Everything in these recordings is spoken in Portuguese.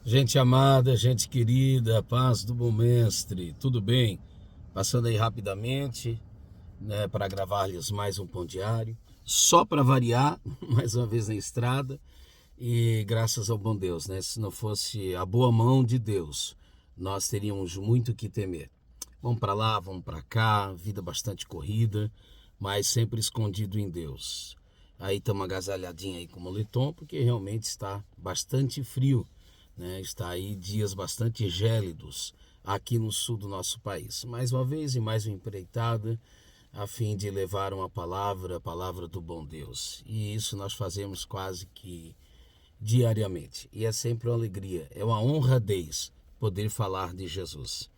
Gente amada, gente querida, paz do bom mestre, tudo bem? Passando aí rapidamente, né, para gravar-lhes mais um pão diário, só para variar, mais uma vez na estrada, e graças ao bom Deus, né? Se não fosse a boa mão de Deus, nós teríamos muito o que temer. Vamos para lá, vamos para cá, vida bastante corrida, mas sempre escondido em Deus. Aí estamos agasalhadinho aí com o moletom, porque realmente está bastante frio, né? Está aí dias bastante gélidos aqui no sul do nosso país. Mais uma vez e mais uma empreitada a fim de levar uma palavra, a palavra do bom Deus. E isso nós fazemos quase que diariamente. E é sempre uma alegria, é uma honradez poder falar de Jesus.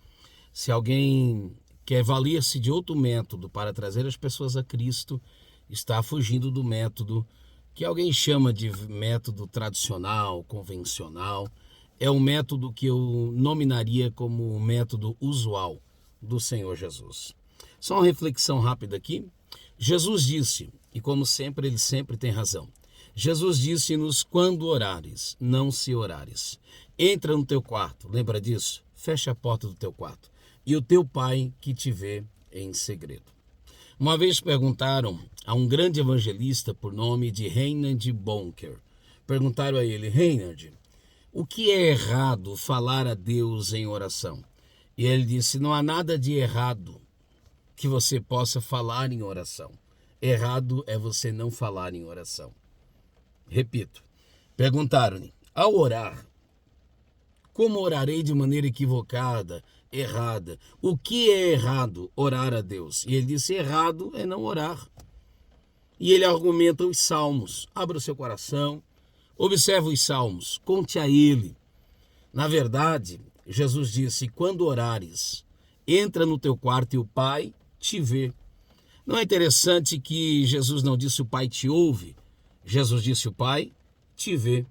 Se alguém quer valer-se de outro método para trazer as pessoas a Cristo, está fugindo do método que alguém chama de método tradicional, convencional. É um método que eu nominaria como o método usual do Senhor Jesus. Só uma reflexão rápida aqui. Jesus disse, e como sempre, ele sempre tem razão. Jesus disse-nos: quando orares, não se orares. Entra no teu quarto, lembra disso? Fecha a porta do teu quarto. E o teu pai que te vê em segredo. Uma vez perguntaram a um grande evangelista por nome de Reinhard Bonker. Perguntaram a ele: Reinhard, o que é errado falar a Deus em oração? E ele disse: não há nada de errado que você possa falar em oração. Errado é você não falar em oração. Repito, perguntaram-lhe: ao orar, como orarei de maneira equivocada, errada? O que é errado orar a Deus? E ele disse: errado é não orar. E ele argumenta os salmos. Abra o seu coração, observe os salmos, conte a ele. Na verdade, Jesus disse: quando orares, entra no teu quarto e o Pai te vê. Não é interessante que Jesus não disse o Pai te ouve? Jesus disse o Pai te vê.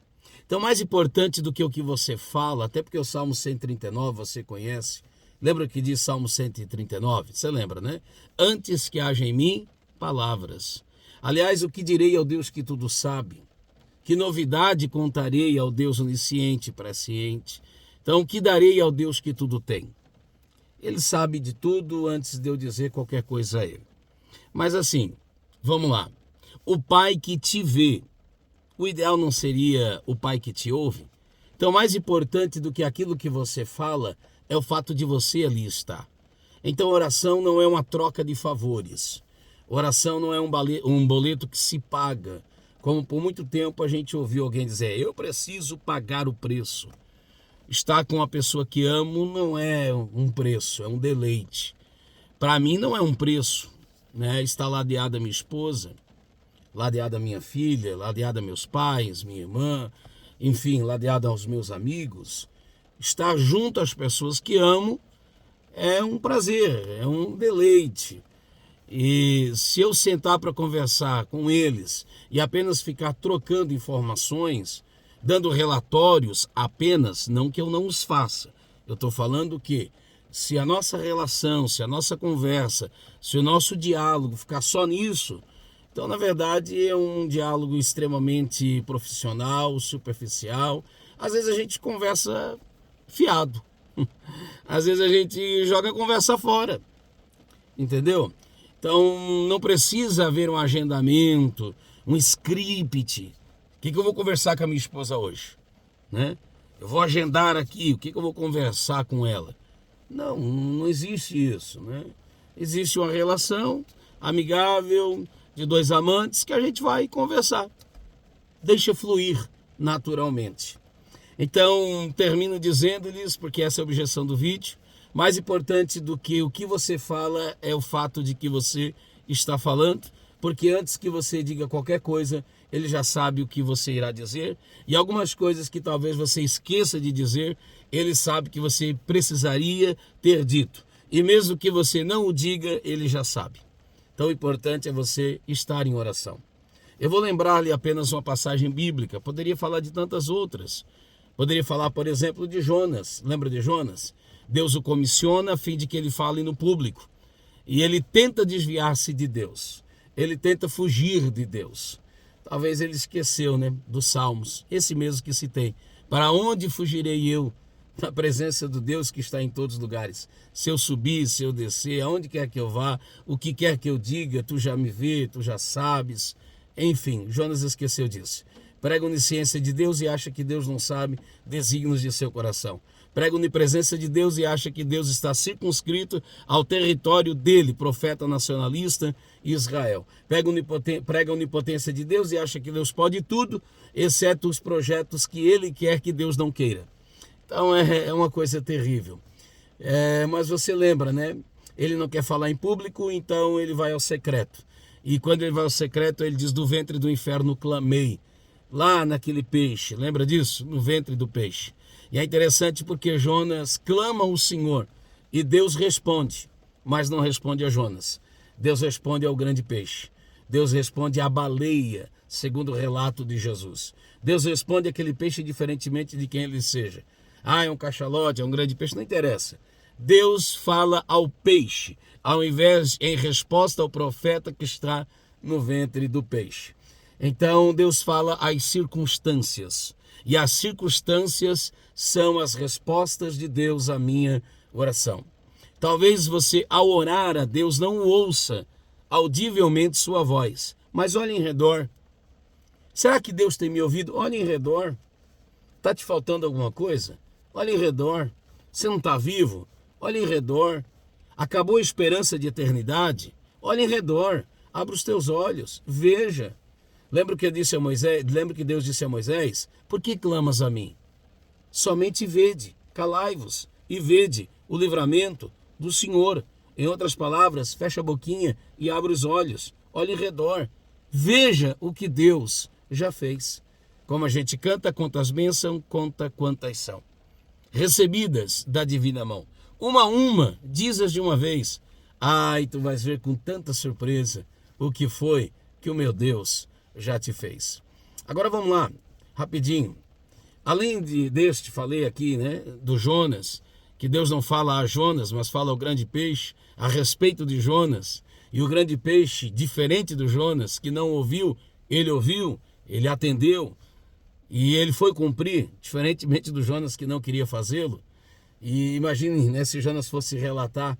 Então, mais importante do que o que você fala, até porque o Salmo 139 você conhece. Lembra que diz Salmo 139? Você lembra, né? Antes que haja em mim palavras. Aliás, o que direi ao Deus que tudo sabe? Que novidade contarei ao Deus onisciente e presciente? Então, o que darei ao Deus que tudo tem? Ele sabe de tudo antes de eu dizer qualquer coisa a ele. Mas assim, vamos lá. O Pai que te vê, o ideal não seria o Pai que te ouve? Então, mais importante do que aquilo que você fala é o fato de você ali estar. Então, oração não é uma troca de favores. Oração não é um boleto que se paga. Como por muito tempo a gente ouviu alguém dizer: eu preciso pagar o preço. Estar com a pessoa que amo não é um preço, é um deleite. Para mim não é um preço, né? Estar ladeada a minha esposa, ladeada a minha filha, ladeada a meus pais, minha irmã, enfim, ladeada aos meus amigos. Estar junto às pessoas que amo é um prazer, é um deleite. E se eu sentar para conversar com eles e apenas ficar trocando informações, dando relatórios apenas, não que eu não os faça. Eu estou falando que se a nossa relação, se a nossa conversa, se o nosso diálogo ficar só nisso, então na verdade é um diálogo extremamente profissional, superficial. Às vezes a gente conversa fiado. Às vezes a gente joga a conversa fora. Entendeu? Então, não precisa haver um agendamento, um script. O que eu vou conversar com a minha esposa hoje? Né? Eu vou agendar aqui, o que eu vou conversar com ela? Não, não existe isso. Né? Existe uma relação amigável de dois amantes que a gente vai conversar. Deixa fluir naturalmente. Então, termino dizendo-lhes, porque essa é a objeção do vídeo, mais importante do que o que você fala é o fato de que você está falando, porque antes que você diga qualquer coisa, ele já sabe o que você irá dizer, e algumas coisas que talvez você esqueça de dizer, ele sabe que você precisaria ter dito. E mesmo que você não o diga, ele já sabe. Então o importante é você estar em oração. Eu vou lembrar-lhe apenas uma passagem bíblica, poderia falar de tantas outras. Poderia falar, por exemplo, de Jonas. Lembra de Jonas? Deus o comissiona a fim de que ele fale no público. E ele tenta desviar-se de Deus. Ele tenta fugir de Deus. Talvez ele esqueceu, né, dos Salmos. Esse mesmo que citei. Para onde fugirei eu da presença do Deus que está em todos os lugares? Se eu subir, se eu descer, aonde quer que eu vá, o que quer que eu diga, tu já me vê, tu já sabes. Enfim, Jonas esqueceu disso. Prega onisciência de Deus e acha que Deus não sabe desígnios de seu coração. Prega onipresença de Deus e acha que Deus está circunscrito ao território dele, profeta nacionalista Israel. Prega a onipotência de Deus e acha que Deus pode tudo, exceto os projetos que ele quer que Deus não queira. Então é uma coisa terrível. Mas você lembra, né? Ele não quer falar em público, então ele vai ao secreto. E quando ele vai ao secreto, ele diz: do ventre do inferno clamei. Lá naquele peixe, lembra disso? No ventre do peixe. E é interessante porque Jonas clama ao Senhor e Deus responde, mas não responde a Jonas. Deus responde ao grande peixe. Deus responde à baleia, segundo o relato de Jesus. Deus responde àquele peixe diferentemente de quem ele seja. É um cachalote, é um grande peixe, não interessa. Deus fala ao peixe, ao invés em resposta ao profeta que está no ventre do peixe. Então Deus fala às circunstâncias, e as circunstâncias são as respostas de Deus à minha oração. Talvez você, ao orar a Deus, não ouça audivelmente sua voz, mas olhe em redor. Será que Deus tem me ouvido? Olhe em redor. Está te faltando alguma coisa? Olhe em redor. Você não está vivo? Olhe em redor. Acabou a esperança de eternidade? Olhe em redor. Abra os teus olhos. Veja. Lembra que Deus disse a Moisés? Por que clamas a mim? Somente vede, calai-vos e vede o livramento do Senhor. Em outras palavras, fecha a boquinha e abre os olhos. Olhe em redor. Veja o que Deus já fez. Como a gente canta, quantas bênçãos, conta quantas são. Recebidas da divina mão. Uma a uma, diz-as de uma vez. E tu vais ver com tanta surpresa o que foi que o meu Deus já te fez. Agora vamos lá, rapidinho. Além deste, falei aqui, né, do Jonas, que Deus não fala a Jonas, mas fala ao grande peixe a respeito de Jonas. E o grande peixe, diferente do Jonas, que não ouviu, ele atendeu e ele foi cumprir, diferentemente do Jonas que não queria fazê-lo. E imagine, né, se Jonas fosse relatar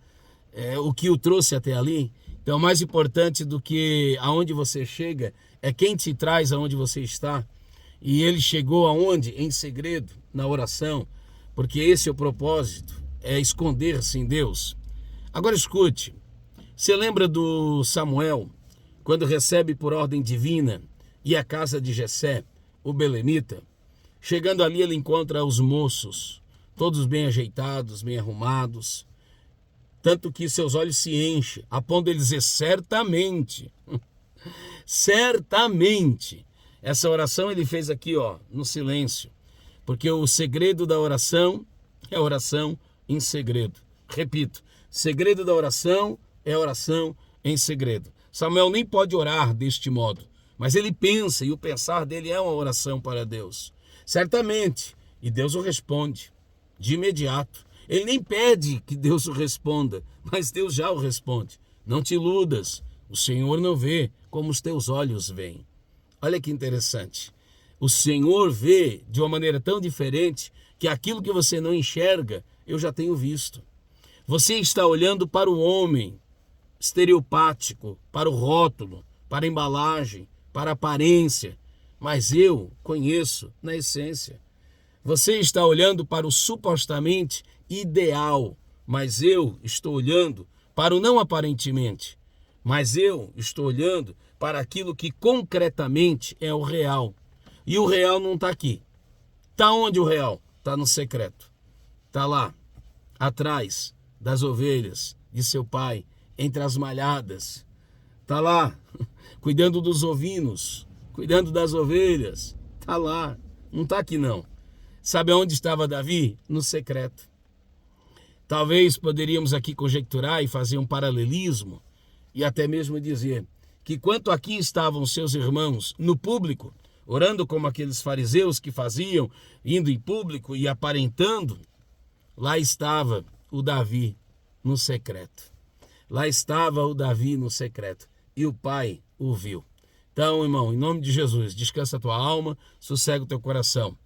o que o trouxe até ali. Então, mais importante do que aonde você chega é quem te traz aonde você está. E ele chegou aonde? Em segredo, na oração, porque esse é o propósito, é esconder-se em Deus. Agora escute, você lembra do Samuel, quando recebe por ordem divina e a casa de Jessé, o belemita? Chegando ali ele encontra os moços, todos bem ajeitados, bem arrumados, tanto que seus olhos se enchem, a ponto de ele dizer certamente, certamente. Essa oração ele fez aqui, no silêncio, porque o segredo da oração é oração em segredo. Repito, segredo da oração é oração em segredo. Samuel nem pode orar deste modo, mas ele pensa, e o pensar dele é uma oração para Deus. Certamente, e Deus o responde de imediato. Ele nem pede que Deus o responda, mas Deus já o responde. Não te iludas, o Senhor não vê como os teus olhos veem. Olha que interessante. O Senhor vê de uma maneira tão diferente que aquilo que você não enxerga, eu já tenho visto. Você está olhando para o homem estereopático, para o rótulo, para a embalagem, para a aparência, mas eu conheço na essência. Você está olhando para o supostamente ideal, mas eu estou olhando para o não aparentemente, mas eu estou olhando para aquilo que concretamente é o real. E o real não está aqui. Está onde o real? Está no secreto. Está lá, atrás das ovelhas de seu pai, entre as malhadas. Está lá, cuidando dos ovinos, cuidando das ovelhas. Está lá, não está aqui não. Sabe onde estava Davi? No secreto. Talvez poderíamos aqui conjecturar e fazer um paralelismo e até mesmo dizer que quanto aqui estavam seus irmãos no público, orando como aqueles fariseus que faziam, indo em público e aparentando, lá estava o Davi no secreto. Lá estava o Davi no secreto e o Pai o viu. Então, irmão, em nome de Jesus, descansa a tua alma, sossega o teu coração.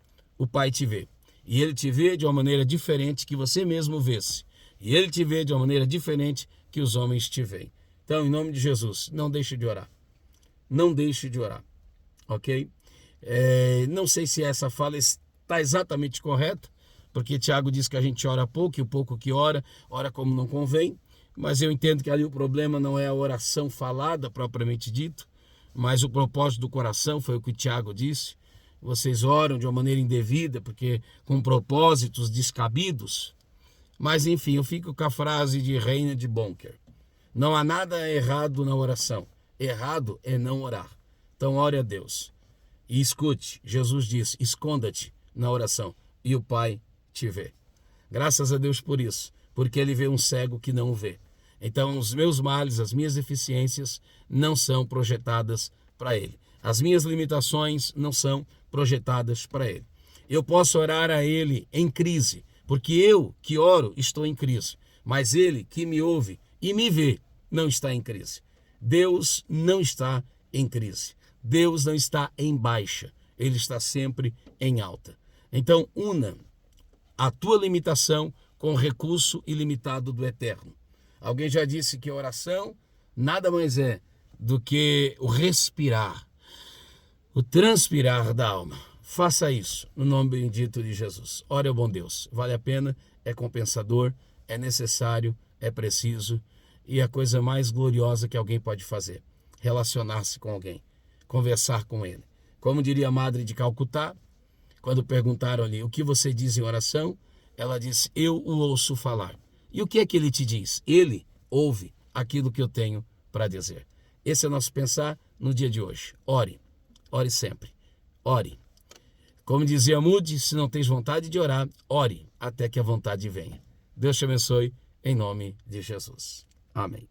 o Pai te vê. E Ele te vê de uma maneira diferente que você mesmo vê-se. E Ele te vê de uma maneira diferente que os homens te veem. Então, em nome de Jesus, não deixe de orar. Não deixe de orar, ok? Não sei se essa fala está exatamente correta, porque Tiago diz que a gente ora pouco e o pouco que ora como não convém. Mas eu entendo que ali o problema não é a oração falada propriamente dito, mas o propósito do coração, foi o que o Tiago disse. Vocês oram de uma maneira indevida, porque com propósitos descabidos. Mas enfim, eu fico com a frase de Reinhard Bonker. Não há nada errado na oração. Errado é não orar. Então ore a Deus. E escute, Jesus disse, esconda-te na oração e o Pai te vê. Graças a Deus por isso, porque Ele vê um cego que não o vê. Então os meus males, as minhas deficiências não são projetadas para Ele. As minhas limitações não são projetadas para Ele. Eu posso orar a Ele em crise, porque eu que oro estou em crise, mas Ele que me ouve e me vê não está em crise. Deus não está em crise. Deus não está em baixa. Ele está sempre em alta. Então, una a tua limitação com o recurso ilimitado do Eterno. Alguém já disse que a oração nada mais é do que o respirar, o transpirar da alma. Faça isso no nome bendito de Jesus. Ore ao bom Deus. Vale a pena, é compensador, é necessário, é preciso e é a coisa mais gloriosa que alguém pode fazer. Relacionar-se com alguém, conversar com ele. Como diria a Madre de Calcutá, quando perguntaram-lhe o que você diz em oração, ela disse, eu o ouço falar. E o que é que ele te diz? Ele ouve aquilo que eu tenho para dizer. Esse é o nosso pensar no dia de hoje. Ore, ore sempre, ore. Como dizia Moody, se não tens vontade de orar, ore até que a vontade venha. Deus te abençoe, em nome de Jesus. Amém.